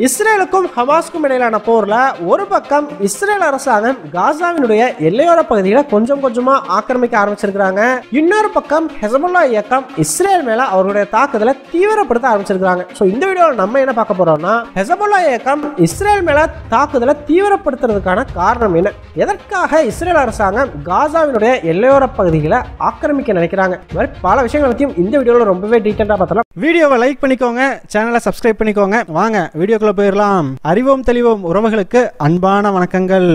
இஸ்ரேலுக்கும் ஹமாஸ்க்கும் இடையிலான போர்ல ஒரு பக்கம் இஸ்ரேல் அரசாங்கம் காசாவினுடைய எல்லையோர பகுதிகளை கொஞ்சம் கொஞ்சமா ஆக்கிரமிக்க ஆரம்பிச்சிருக்காங்க. இன்னொரு பக்கம் ஹெஸ்புல்லா இயக்கம் இஸ்ரேல் மேல அவருடைய தாக்குதலை தீவிரப்படுத்த ஆரம்பிச்சிருக்காங்க. சோ இந்த வீடியோல நம்ம என்ன பார்க்க போறோம்னா, ஹெஸ்புல்லா இயக்கம் இஸ்ரேல் மேல தாக்குதலை தீவிரப்படுத்துறதுக்கான காரணம் என்ன, எதற்காக இஸ்ரேல் அரசாங்கம் காசாவினுடைய எல்லையோர பகுதிகளை ஆக்கிரமிக்க நினைக்கிறாங்க, பல விஷயங்கள் பத்தியும் இந்த வீடியோல ரொம்பவே டீடைலா பார்த்தலாம். வீடியோவை லைக் பண்ணிக்கோங்க, சேனலை சப்ஸ்கிரைப் பண்ணிக்கோங்க. வாங்க வீடியோக்குள்ள போயிடலாம். அறிவோம் தெளிவோம் உறவுகளுக்கு அன்பான வணக்கங்கள்.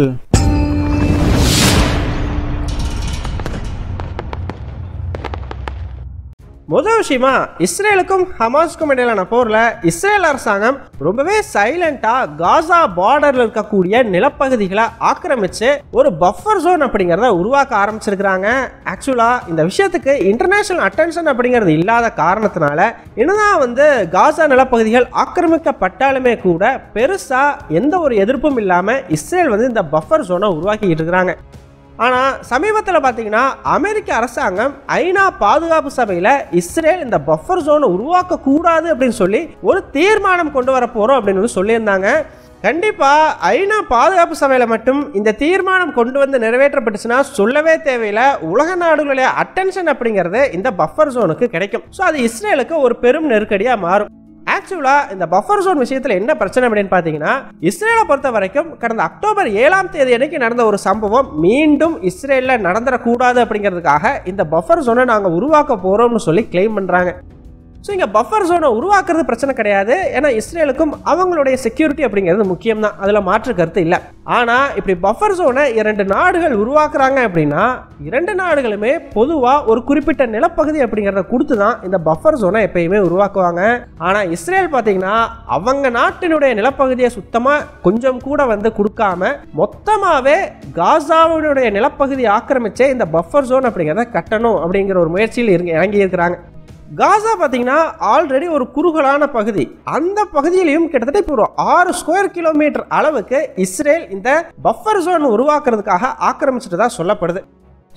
முதல் விஷயமா, இஸ்ரேலுக்கும் ஹமாஸ்க்கும் இடையிலான போர்ல இஸ்ரேல் அரசாங்கம் ரொம்பவே சைலண்டா காசா பார்டர்ல இருக்கக்கூடிய நிலப்பகுதிகளை ஆக்கிரமிச்சு ஒரு பஃபர் ஜோன் அப்படிங்கறத உருவாக்க ஆரம்பிச்சிருக்காங்க. ஆக்சுவலா இந்த விஷயத்துக்கு இன்டர்நேஷனல் அட்டென்ஷன் அப்படிங்கிறது இல்லாத காரணத்தினால என்னதான் காசா நிலப்பகுதிகள் ஆக்கிரமிக்கப்பட்டாலுமே கூட பெருசா எந்த ஒரு எதிர்ப்பும் இல்லாம இஸ்ரேல் இந்த பஃபர் ஜோனை உருவாக்கிட்டு இருக்கிறாங்க. ஆனால் சமீபத்தில் பார்த்தீங்கன்னா அமெரிக்க அரசாங்கம் ஐநா பாதுகாப்பு சபையில் இஸ்ரேல் இந்த பஃபர் ஜோனை உருவாக்கக்கூடாது அப்படின்னு சொல்லி ஒரு தீர்மானம் கொண்டு வர போகிறோம் அப்படின்னு சொல்லியிருந்தாங்க. கண்டிப்பாக ஐநா பாதுகாப்பு சபையில் மட்டும் இந்த தீர்மானம் கொண்டு வந்து நிறைவேற்றப்பட்டுச்சுன்னா சொல்லவே தேவையில்லை, உலக நாடுகளுடைய அட்டென்ஷன் அப்படிங்கிறது இந்த பஃபர் ஜோனுக்கு கிடைக்கும். ஸோ அது இஸ்ரேலுக்கு ஒரு பெரும் நெருக்கடியாக மாறும். ஆக்சுவலா இந்த பஃபர் ஜோன் விஷயத்துல என்ன பிரச்சனை அப்படின்னு பாத்தீங்கன்னா, இஸ்ரேலை பொறுத்த வரைக்கும் கடந்த அக்டோபர் 7ஆம் தேதி அன்னைக்கு நடந்த ஒரு சம்பவம் மீண்டும் இஸ்ரேல்ல நடந்துடக்கூடாது அப்படிங்கிறதுக்காக இந்த பஃபர் ஜோனை நாங்க உருவாக்க போறோம்னு சொல்லி கிளைம் பண்றாங்க. ஸோ இங்கே பஃபர் ஜோனை உருவாக்குறது பிரச்சனை கிடையாது, ஏன்னா இஸ்ரேலுக்கும் அவங்களுடைய செக்யூரிட்டி அப்படிங்கிறது முக்கியம் தான், அதில் மாற்று கருத்து இல்லை. ஆனால் இப்படி பஃபர் ஜோனை 2 நாடுகள் உருவாக்குறாங்க அப்படின்னா 2 நாடுகளுமே பொதுவாக ஒரு குறிப்பிட்ட நிலப்பகுதி அப்படிங்கிறத கொடுத்து தான் இந்த பஃபர் ஜோனை எப்பயுமே உருவாக்குவாங்க. ஆனால் இஸ்ரேல் பார்த்தீங்கன்னா அவங்க நாட்டினுடைய நிலப்பகுதியை சுத்தமாக கொஞ்சம் கூட கொடுக்காம மொத்தமாகவே காசாவினுடைய நிலப்பகுதியை ஆக்கிரமிச்சே இந்த பஃபர் ஜோன் அப்படிங்கிறத கட்டணும் அப்படிங்கிற ஒரு முயற்சியில் இறங்கி இருக்கிறாங்க. காசா பார்த்தீங்கன்னா ஆல்ரெடி ஒரு குறுகலான பகுதி, அந்த பகுதியிலையும் கிட்டத்தட்ட இப்போ ஒரு 6 ஸ்கொயர் கிலோமீட்டர் அளவுக்கு இஸ்ரேல் இந்த பஃபர் ஜோன் உருவாக்குறதுக்காக ஆக்கிரமிச்சுட்டு தான் சொல்லப்படுது.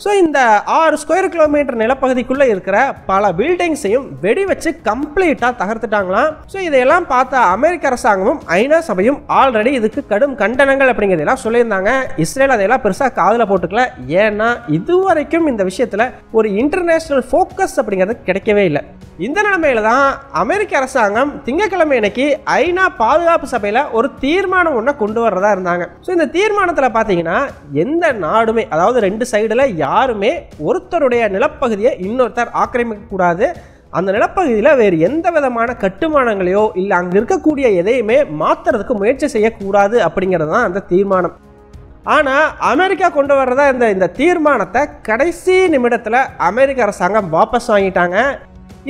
ஸோ இந்த 6 ஸ்கொயர் கிலோமீட்டர் நிலப்பகுதிக்குள்ளே இருக்கிற பல பில்டிங்ஸையும் வெடி வச்சு கம்ப்ளீட்டாக தகர்த்துட்டாங்களாம். ஸோ இதையெல்லாம் பார்த்த அமெரிக்க அரசாங்கமும் ஐநா சபையும் ஆல்ரெடி இதுக்கு கடும் கண்டனங்கள் அப்படிங்கிறதெல்லாம் சொல்லியிருந்தாங்க. இஸ்ரேல் அதையெல்லாம் பெருசாக காதில் போட்டுக்கல, ஏன்னா இதுவரைக்கும் இந்த விஷயத்தில் ஒரு இன்டர்நேஷனல் ஃபோக்கஸ் அப்படிங்கிறது கிடைக்கவே இல்லை. இந்த நிலைமையில தான் அமெரிக்க அரசாங்கம் திங்கட்கிழமை அன்னைக்கு ஐநா பாதுகாப்பு சபையில் ஒரு தீர்மானம் ஒன்று கொண்டு வர்றதா இருந்தாங்க. ஸோ இந்த தீர்மானத்தில் பார்த்தீங்கன்னா எந்த நாடுமே, அதாவது 2 சைடில் யாருமே ஒருத்தருடைய நிலப்பகுதியை இன்னொருத்தர் ஆக்கிரமிக்க கூடாது, அந்த நிலப்பகுதியில் வேறு எந்த விதமான கட்டுமானங்களையோ இல்லை அங்கே இருக்கக்கூடிய எதையுமே மாற்றுறதுக்கு முயற்சி செய்யக்கூடாது அப்படிங்கிறது தான் அந்த தீர்மானம். ஆனால் அமெரிக்கா கொண்டு வர்றதா இந்த தீர்மானத்தை கடைசி நிமிடத்தில் அமெரிக்க அரசாங்கம் வாபஸ் வாங்கிட்டாங்க.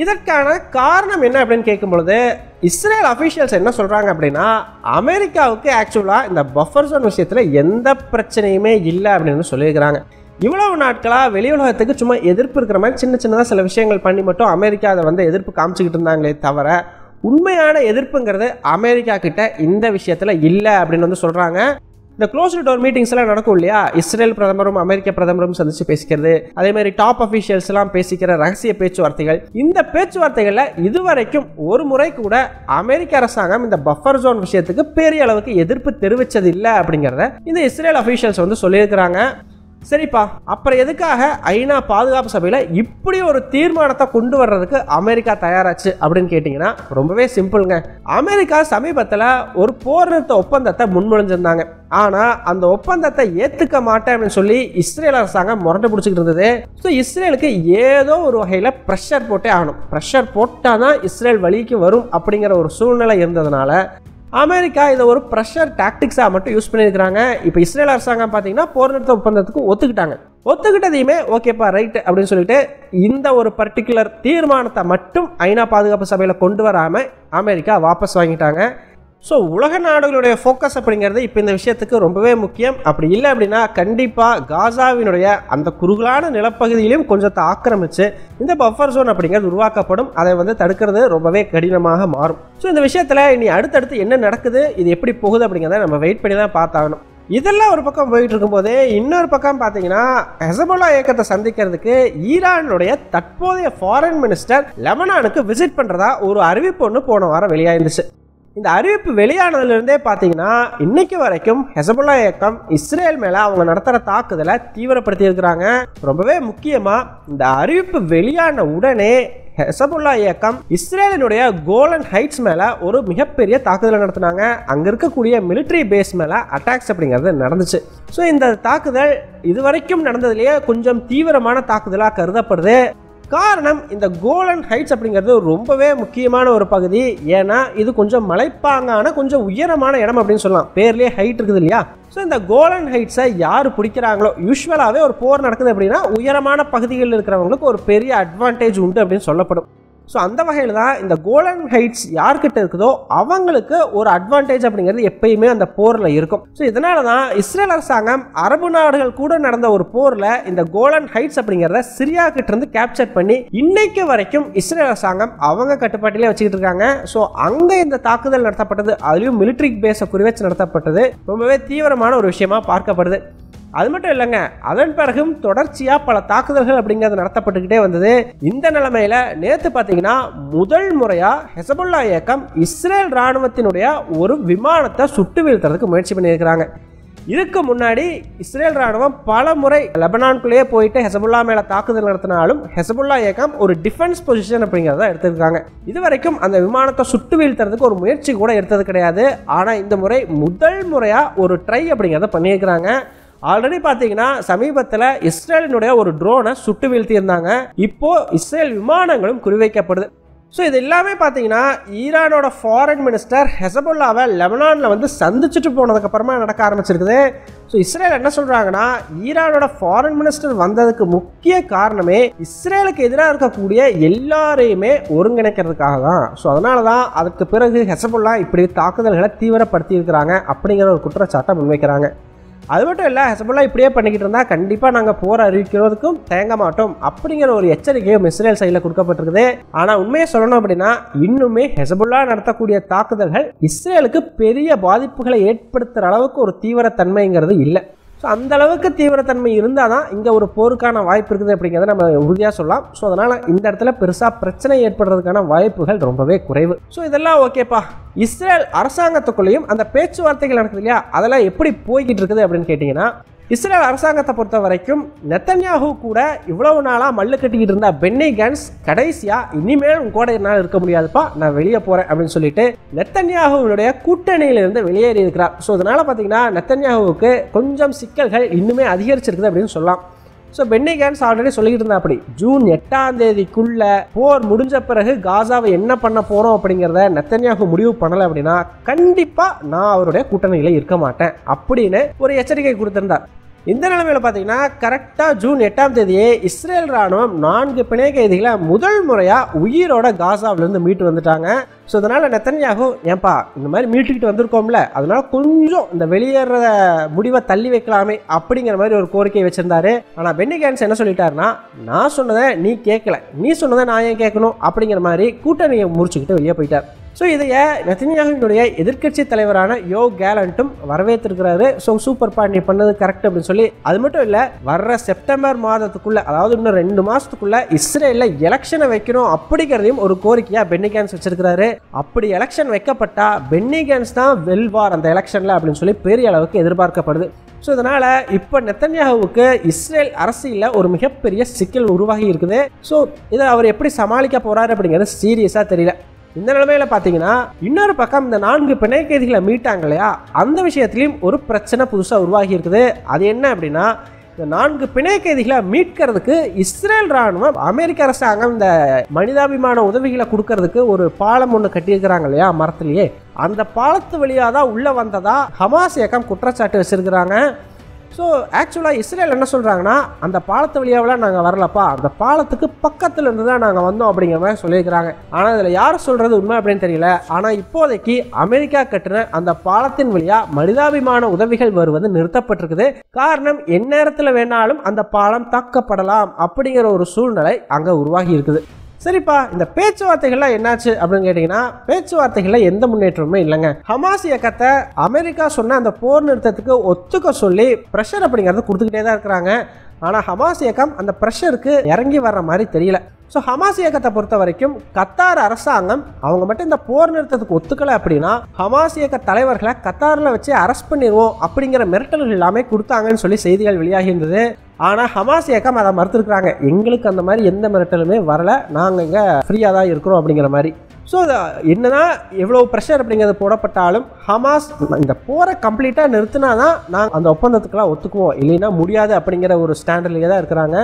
இதற்கான காரணம் என்ன அப்படின்னு கேட்கும் பொழுது இஸ்ரேல் அஃபீஷியல்ஸ் என்ன சொல்றாங்க அப்படின்னா, அமெரிக்காவுக்கு ஆக்சுவலாக இந்த பஃபர் ஜோன் விஷயத்தில் எந்த பிரச்சனையுமே இல்லை அப்படின்னு சொல்லியிருக்கிறாங்க. இவ்வளவு நாட்களாக வெளி உலகத்துக்கு சும்மா எதிர்ப்பு இருக்கிற மாதிரி சின்னதாக சில விஷயங்கள் பண்ணி மட்டும் அமெரிக்கா அதை எதிர்ப்பு காமிச்சிக்கிட்டு இருந்தாங்களே தவிர உண்மையான எதிர்ப்புங்கிறது அமெரிக்கா கிட்ட இந்த விஷயத்தில் இல்லை அப்படின்னு சொல்றாங்க. இந்த க்ளோஸ்டு டோர் மீட்டிங்ஸ் எல்லாம் நடக்கும் இல்லையா, இஸ்ரேல் பிரதமரும் அமெரிக்க பிரதமரும் சந்திச்சு பேசிக்கிறது, அதே மாதிரி டாப் அஃபீஷியல்ஸ் எல்லாம் பேசிக்கிற ரகசிய பேச்சுவார்த்தைகள், இந்த பேச்சுவார்த்தைகள்ல இதுவரைக்கும் ஒரு முறை கூட அமெரிக்க அரசாங்கம் இந்த பஃபர் ஜோன் விஷயத்துக்கு பெரிய அளவுக்கு எதிர்ப்பு தெரிவிச்சது இல்லை அப்படிங்கிறத இந்த இஸ்ரேல் அஃபீஷியல்ஸ் சொல்லியிருக்கிறாங்க. சரிப்பா, அப்புறம் எதுக்காக ஐநா பாதுகாப்பு சபையில் இப்படி ஒரு தீர்மானத்தை கொண்டு வர்றதுக்கு அமெரிக்கா தயாராச்சு அப்படின்னு கேட்டிங்கன்னா ரொம்பவே சிம்பிளுங்க. அமெரிக்கா சமீபத்தில் ஒரு போர் நிறுத்த ஒப்பந்தத்தை முன்மொழிஞ்சிருந்தாங்க. ஆனால் அந்த ஒப்பந்தத்தை ஏற்றுக்க மாட்டேன் அப்படின்னு சொல்லி இஸ்ரேல் அரசாங்கம் முரண்டு பிடிச்சிக்கிட்டு இருந்தது. ஸோ இஸ்ரேலுக்கு ஏதோ ஒரு வகையில் ப்ரெஷர் போட்டே ஆகணும், ப்ரெஷர் போட்டால் தான் இஸ்ரேல் வழிக்கு வரும் அப்படிங்கிற ஒரு சூழ்நிலை இருந்ததுனால அமெரிக்கா இதை ஒரு ப்ரெஷர் டாக்டிக்ஸாக மட்டும் யூஸ் பண்ணியிருக்கிறாங்க. இப்போ இஸ்ரேல் அரசாங்கம் பார்த்தீங்கன்னா போர் நிறுத்த ஒப்பந்தத்துக்கு ஒத்துக்கிட்டதையுமே ஓகேப்பா ரைட் அப்படின்னு சொல்லிட்டு இந்த ஒரு பர்டிகுலர் தீர்மானத்தை மட்டும் ஐநா பாதுகாப்பு சபையில் கொண்டு வராமல் அமெரிக்கா வாபஸ் வாங்கிட்டாங்க. ஸோ உலக நாடுகளுடைய ஃபோக்கஸ் அப்படிங்கிறது இப்போ இந்த விஷயத்துக்கு ரொம்பவே முக்கியம். அப்படி இல்லை அப்படின்னா கண்டிப்பாக காசாவினுடைய அந்த குறுகலான நிலப்பகுதியிலையும் கொஞ்சத்தை ஆக்கிரமித்து இந்த பஃபர் ஜோன் அப்படிங்கிறது உருவாக்கப்படும். அதை தடுக்கிறது ரொம்பவே கடினமாக மாறும். ஸோ இந்த விஷயத்தில் இனி அடுத்தடுத்து என்ன நடக்குது, இது எப்படி போகுது அப்படிங்கிறத நம்ம வெயிட் பண்ணி தான் பார்த்தாகணும். இதெல்லாம் ஒரு பக்கம் போயிட்டு இருக்கும்போது இன்னொரு பக்கம் பார்த்தீங்கன்னா ஹெஸ்புல்லா இயக்கத்தை சந்திக்கிறதுக்கு ஈரானுடைய தற்போதைய ஃபாரின் மினிஸ்டர் லெபனானுக்கு விசிட் பண்ணுறதா ஒரு அறிவிப்பு ஒன்று போன வாரம் வெளியாயிருந்துச்சு. இந்த அறிவிப்பு வெளியானதுலேருந்தே பார்த்தீங்கன்னா இன்னைக்கு வரைக்கும் ஹெசபுல்லா இயக்கம் இஸ்ரேல் மேலே அவங்க நடத்துகிற தாக்குதலை தீவிரப்படுத்தி இருக்கிறாங்க. ரொம்பவே முக்கியமாக இந்த அறிவிப்பு வெளியான உடனே ஹெசபுல்லா இயக்கம் இஸ்ரேலினுடைய கோலன் ஹைட்ஸ் மேலே ஒரு மிகப்பெரிய தாக்குதலை நடத்தினாங்க. அங்கே இருக்கக்கூடிய மிலிட்ரி பேஸ் மேலே அட்டாக்ஸ் அப்படிங்கிறது நடந்துச்சு. ஸோ இந்த தாக்குதல் இதுவரைக்கும் நடந்ததுலேயே கொஞ்சம் தீவிரமான தாக்குதலாக கருதப்படுது. காரணம், இந்த கோலன் ஹைட்ஸ் அப்படிங்கிறது ரொம்பவே முக்கியமான ஒரு பகுதி. ஏன்னா இது கொஞ்சம் மலைப்பாங்கான கொஞ்சம் உயரமான இடம் அப்படின்னு சொல்லலாம். பேர்லேயே ஹைட் இருக்குது இல்லையா? ஸோ இந்த கோலன் ஹைட்ஸை யார் பிடிக்கிறாங்களோ, யூஸ்வலாகவே ஒரு போர் நடக்குது அப்படின்னா உயரமான பகுதிகளில் இருக்கிறவங்களுக்கு ஒரு பெரிய அட்வான்டேஜ் உண்டு அப்படின்னு சொல்லப்படும். ஸோ அந்த வகையில் தான் இந்த கோலன் ஹைட்ஸ் யார்கிட்ட இருக்குதோ அவங்களுக்கு ஒரு அட்வான்டேஜ் அப்படிங்கிறது எப்பயுமே அந்த போரில் இருக்கும். ஸோ இதனால தான் இஸ்ரேல் அரசாங்கம் அரபு நாடுகள் கூட நடந்த ஒரு போரில் இந்த கோலன் ஹைட்ஸ் அப்படிங்கிறத சிரியா கிட்ட இருந்து கேப்சர் பண்ணி இன்னைக்கு வரைக்கும் இஸ்ரேல் அரசாங்கம் அவங்க கட்டுப்பாட்டிலே வச்சுக்கிட்டு இருக்காங்க. ஸோ அங்கே இந்த தாக்குதல் நடத்தப்பட்டது, அதுலேயும் மிலிட்ரி பேஸை குறிவச்சு நடத்தப்பட்டது ரொம்பவே தீவிரமான ஒரு விஷயமா பார்க்கப்படுது. அது மட்டும் இல்லைங்க, அதன் பிறகும் தொடர்ச்சியாக பல தாக்குதல்கள் அப்படிங்கிறது நடத்தப்பட்டுக்கிட்டே வந்தது. இந்த நிலைமையில் நேற்று பார்த்தீங்கன்னா முதல் முறையாக ஹெசபுல்லா இயக்கம் இஸ்ரேல் இராணுவத்தினுடைய ஒரு விமானத்தை சுட்டு வீழ்த்துறதுக்கு முயற்சி பண்ணியிருக்கிறாங்க. இதுக்கு முன்னாடி இஸ்ரேல் இராணுவம் பல முறை லெபனானுக்குள்ளேயே போயிட்டு ஹெசபுல்லா மேலே தாக்குதல் நடத்தினாலும் ஹெசபுல்லா இயக்கம் ஒரு டிஃபென்ஸ் பொசிஷன் அப்படிங்கிறத எடுத்திருக்காங்க. இதுவரைக்கும் அந்த விமானத்தை சுட்டு வீழ்த்துறதுக்கு ஒரு முயற்சி கூட எடுத்தது கிடையாது. ஆனால் இந்த முறை முதல் முறையாக ஒரு ட்ரை அப்படிங்கிறத பண்ணியிருக்கிறாங்க. ஆல்ரெடி பார்த்தீங்கன்னா சமீபத்தில் இஸ்ரேலினுடைய ஒரு ட்ரோனை சுட்டு வீழ்த்தியிருந்தாங்க. இப்போ இஸ்ரேல் விமானங்களும் குறிவைக்கப்படுது. ஸோ இது எல்லாமே பார்த்தீங்கன்னா ஈரானோட ஃபாரின் மினிஸ்டர் ஹெசபுல்லாவை லெபனானில் வந்து சந்திச்சுட்டு போனதுக்கப்புறமா நடக்க ஆரம்பிச்சிருக்குது. ஸோ இஸ்ரேல் என்ன சொல்கிறாங்கன்னா, ஈரானோட ஃபாரின் மினிஸ்டர் வந்ததுக்கு முக்கிய காரணமே இஸ்ரேலுக்கு எதிராக இருக்கக்கூடிய எல்லாரையுமே ஒருங்கிணைக்கிறதுக்காக தான். ஸோ அதனால தான் அதுக்கு பிறகு ஹெசபுல்லா இப்படி தாக்குதல்களை தீவிரப்படுத்தி இருக்கிறாங்க அப்படிங்கிற ஒரு குற்றச்சாட்டை முன்வைக்கிறாங்க. அது மட்டும் இல்லை, ஹெசபுல்லா இப்படியே பண்ணிக்கிட்டு இருந்தால் கண்டிப்பாக நாங்கள் போர் அறிவிக்கிறதுக்கும் தயங்க மாட்டோம் அப்படிங்கிற ஒரு எச்சரிக்கையும் இஸ்ரேல் சைடில் கொடுக்கப்பட்டிருக்குது. ஆனால் உண்மையை சொல்லணும் அப்படின்னா இன்னுமே ஹெசபுல்லா நடத்தக்கூடிய தாக்குதல்கள் இஸ்ரேலுக்கு பெரிய பாதிப்புகளை ஏற்படுத்துகிற அளவுக்கு ஒரு தீவிரத்தன்மைங்கிறது இல்லை. ஸோ அந்த அளவுக்கு தீவிரத்தன்மை இருந்தால் தான் இங்கே ஒரு போருக்கான வாய்ப்பு இருக்குது அப்படிங்கிறத நம்ம உறுதியாக சொல்லலாம். ஸோ அதனால் இந்த இடத்துல பெருசாக பிரச்சனை ஏற்படுறதுக்கான வாய்ப்புகள் ரொம்பவே குறைவு. ஸோ இதெல்லாம் ஓகேப்பா. இஸ்ரேல் அரசாங்கத்துக்குள்ளேயும் அந்த பேச்சுவார்த்தைகள் நடக்குது இல்லையா, அதெல்லாம் எப்படி போய்கிட்டு இருக்குது அப்படின்னு கேட்டிங்கன்னா, இஸ்ரேல் அரசாங்கத்தை பொறுத்த வரைக்கும் நெத்தன்யாஹூ கூட இவ்வளவு நாளாக மல்லு கட்டிக்கிட்டு இருந்த பென்னி கான்ஸ் கடைசியாக இனிமேல் கூட என்னால் இருக்க முடியாதுப்பா, நான் வெளியே போகிறேன் அப்படின்னு சொல்லிட்டு நெத்தன்யாஹூவுடைய கூட்டணியிலிருந்து வெளியேறி இருக்கிறார். ஸோ அதனால் பார்த்தீங்கன்னா நெத்தன்யாஹூவுக்கு கொஞ்சம் சிக்கல்கள் இன்னுமே அதிகரிச்சிருக்குது அப்படின்னு சொல்லலாம். ஸோ பென்னி கான்ஸ் ஆல்ரெடி சொல்லிக்கிட்டு இருந்தா அப்படி ஜூன் 8 போர் முடிஞ்ச பிறகு காசாவை என்ன பண்ண போகிறோம் அப்படிங்கிறத நெத்தன்யாஹூ முடிவு பண்ணலை அப்படின்னா கண்டிப்பாக நான் அவருடைய கூட்டணியில் இருக்க மாட்டேன் அப்படின்னு ஒரு எச்சரிக்கை கொடுத்திருந்தார். இந்த நிலைமையில் பார்த்தீங்கன்னா கரெக்டாக ஜூன் 8 இஸ்ரேல் ராணுவம் 4 பிணை கைதிகளை முதல் முறையாக உயிரோட காசாவிலேருந்து மீட்டு வந்துட்டாங்க. ஸோ அதனால் நெத்தன்யாஹூ ஏன்பா இந்த மாதிரி மீட்டுக்கிட்டு வந்திருக்கோம்ல, அதனால கொஞ்சம் இந்த வெளியேற முடிவை தள்ளி வைக்கலாமே அப்படிங்கிற மாதிரி ஒரு கோரிக்கை வச்சிருந்தாரு. ஆனால் பென்னி கான்ஸ் என்ன சொல்லிட்டாருன்னா, நான் சொன்னதை நீ கேட்கல, நீ சொன்னதை நான் ஏன் கேட்கணும் அப்படிங்கிற மாதிரி கூட்டணியை முறிச்சுக்கிட்டு வெளியே போயிட்டார். ஸோ இதையே நெத்தன்யாஹூவினுடைய எதிர்க்கட்சி தலைவரான யோவ் கேலண்ட்டும் வரவேற்றிருக்கிறாரு. ஸோ சூப்பர்ப்பா, நீ பண்ணது கரெக்ட் அப்படின்னு சொல்லி. அது மட்டும் இல்லை, வர்ற செப்டம்பர் மாதத்துக்குள்ள, அதாவது இன்னும் 2 மாசத்துக்குள்ள இஸ்ரேலில் எலெக்ஷனை வைக்கணும் அப்படிங்கிறதையும் ஒரு கோரிக்கையாக பென்னி கான்ஸ் வச்சிருக்கிறாரு. அப்படி எலெக்ஷன் வைக்கப்பட்டா பென்னி கான்ஸ் தான் வெல்வார் அந்த எலெக்ஷன்ல அப்படின்னு சொல்லி பெரிய அளவுக்கு எதிர்பார்க்கப்படுது. ஸோ இதனால் இப்போ நெத்தன்யாஹூவுக்கு இஸ்ரேல் அரசியலில் ஒரு மிகப்பெரிய சிக்கல் உருவாகி இருக்குது. ஸோ இதை அவர் எப்படி சமாளிக்க போறாரு அப்படிங்கிறது சீரியஸாக தெரியல. இந்த நிலைமையில பார்த்தீங்கன்னா இன்னொரு பக்கம் இந்த 4 பிணை கைதிகளை மீட்டாங்க இல்லையா, அந்த விஷயத்திலையும் ஒரு பிரச்சனை புதுசாக உருவாகி இருக்குது. அது என்ன அப்படின்னா, இந்த 4 பிணை கைதிகளை மீட்கிறதுக்கு இஸ்ரேல் ராணுவம் அமெரிக்க அரசாங்கம் இந்த மனிதாபிமான உதவிகளை கொடுக்கறதுக்கு ஒரு பாலம் ஒன்று கட்டியிருக்கிறாங்க இல்லையா மரத்திலேயே, அந்த பாலத்து வழியாக தான் உள்ளே வந்ததா ஹமாஸ் இயக்கம் குற்றச்சாட்டு வச்சிருக்கிறாங்க. ஸோ ஆக்சுவலாக இஸ்ரேல் என்ன சொல்கிறாங்கன்னா, அந்த பாலத்து வழியாவெல்லாம் நாங்கள் வரலப்பா, அந்த பாலத்துக்கு பக்கத்தில் இருந்து தான் நாங்கள் வந்தோம் அப்படிங்கிற மாதிரி சொல்லியிருக்கிறாங்க. ஆனால் இதில் யார் சொல்கிறது உண்மை அப்படின்னு தெரியல. ஆனால் இப்போதைக்கு அமெரிக்கா கட்டின அந்த பாலத்தின் வழியாக மனிதாபிமான உதவிகள் வருவது நிறுத்தப்பட்டிருக்குது. காரணம், எந்நேரத்தில் வேணாலும் அந்த பாலம் தாக்கப்படலாம் அப்படிங்கிற ஒரு சூழ்நிலை அங்கே உருவாகி இருக்குது. சரிப்பா, இந்த பேச்சுவார்த்தைகள்லாம் என்னாச்சு அப்படின்னு கேட்டிங்கன்னா, பேச்சுவார்த்தைகளில் எந்த முன்னேற்றமுமே இல்லைங்க. ஹமாஸ் இயக்கத்தை அமெரிக்கா சொன்ன அந்த போர் நிறுத்தத்துக்கு ஒத்துக்க சொல்லி ப்ரெஷர் அப்படிங்கிறது கொடுத்துக்கிட்டே தான் இருக்கிறாங்க. ஆனால் ஹமாஸ் இயக்கம் அந்த ப்ரெஷருக்கு இறங்கி வர்ற மாதிரி தெரியல. ஸோ ஹமாஸ் இயக்கத்தை பொறுத்த வரைக்கும் கத்தார் அரசாங்கம் அவங்க மட்டும் இந்த போர் நிறுத்தத்துக்கு ஒத்துக்கலை அப்படின்னா ஹமாஸ் இயக்க தலைவர்களை கத்தாரில் வச்சு அரெஸ்ட் பண்ணிடுவோம் அப்படிங்கிற மிரட்டல்கள் எல்லாமே கொடுத்தாங்கன்னு சொல்லி செய்திகள் வெளியாகின்றது. ஆனால் ஹமாஸ் இயக்கம் அதை மறுத்துருக்குறாங்க. எங்களுக்கு அந்த மாதிரி எந்த மிரட்டலுமே வரலை, நாங்கள் இங்கே ஃப்ரீயாக தான் இருக்கிறோம் அப்படிங்கிற மாதிரி. ஸோ என்னதான் எவ்வளோ ப்ரெஷர் அப்படிங்கிறது போடப்பட்டாலும் ஹமாஸ் இந்த போரை கம்ப்ளீட்டாக நிறுத்தினா தான் நாங்கள் அந்த ஒப்பந்தத்துக்கெல்லாம் ஒத்துக்குவோம், இல்லைன்னா முடியாது அப்படிங்கிற ஒரு ஸ்டாண்டர்ட்லேயே தான் இருக்கிறாங்க.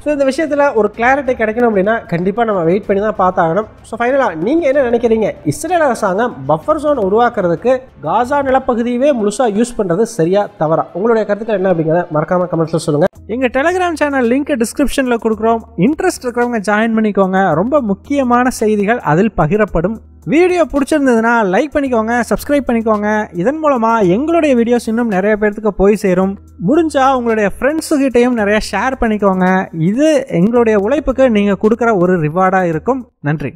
ஸோ இந்த விஷயத்தில் ஒரு கிளாரிட்டி கிடைக்கணும் அப்படின்னா கண்டிப்பாக நம்ம வெயிட் பண்ணி தான் பார்த்தாகணும். ஸோ ஃபைனலாக நீங்கள் என்ன நினைக்கிறீங்க? இஸ்ரேல் அரசாங்கம் பஃபர் ஜோன் உருவாக்குறதுக்கு காசா நிலப்பகுதியவே முழுசாக யூஸ் பண்ணுறது சரியா தவறா? உங்களுடைய கருத்துக்கள் என்ன அப்படிங்கிறத மறக்காமல் கமெண்ட்ஸில் சொல்லுங்கள். எங்கள் டெலிகிராம் சேனல் லிங்க் டிஸ்கிரிப்ஷனில் கொடுக்குறோம். இன்ட்ரெஸ்ட் இருக்கிறவங்க ஜாயின் பண்ணிக்கோங்க. ரொம்ப முக்கியமான செய்திகள் அதில் பகிரப்படும். வீடியோ பிடிச்சிருந்ததுன்னா லைக் பண்ணிக்கோங்க, சப்ஸ்கிரைப் பண்ணிக்கோங்க. இதன் மூலமாக எங்களுடைய வீடியோஸ் இன்னும் நிறைய பேர்த்துக்கு போய் சேரும். முடிஞ்சால் உங்களுடைய ஃப்ரெண்ட்ஸுக்கிட்டையும் நிறைய ஷேர் பண்ணிக்கோங்க. இது எங்களுடைய உழைப்புக்கு நீங்கள் கொடுக்குற ஒரு ரிவார்டாக இருக்கும். நன்றி.